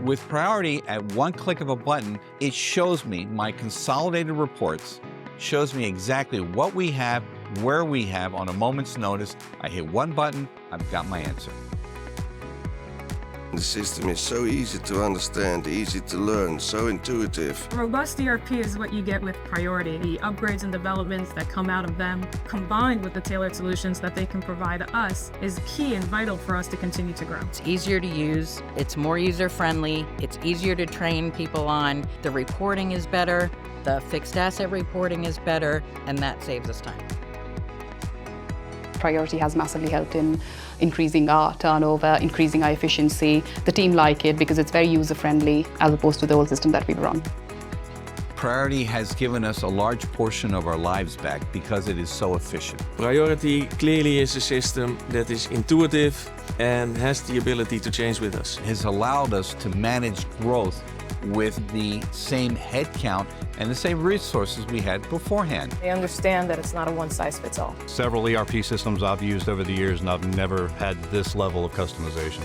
With Priority, at one click of a button, it shows me my consolidated reports, shows me exactly what we have, where we have on a moment's notice. I hit one button, I've got my answer. The system is so easy to understand, easy to learn, so intuitive. A robust ERP is what you get with Priority. The upgrades and developments that come out of them, combined with the tailored solutions that they can provide us, is key and vital for us to continue to grow. It's easier to use, it's more user-friendly, it's easier to train people on, the reporting is better, the fixed asset reporting is better, and that saves us time. Priority has massively helped in increasing our turnover, increasing our efficiency. The team like it because it's very user-friendly as opposed to the old system that we were on. Priority has given us a large portion of our lives back because it is so efficient. Priority clearly is a system that is intuitive and has the ability to change with us. It has allowed us to manage growth with the same headcount and the same resources we had beforehand. They understand that it's not a one-size-fits-all. Several ERP systems I've used over the years, and I've never had this level of customization.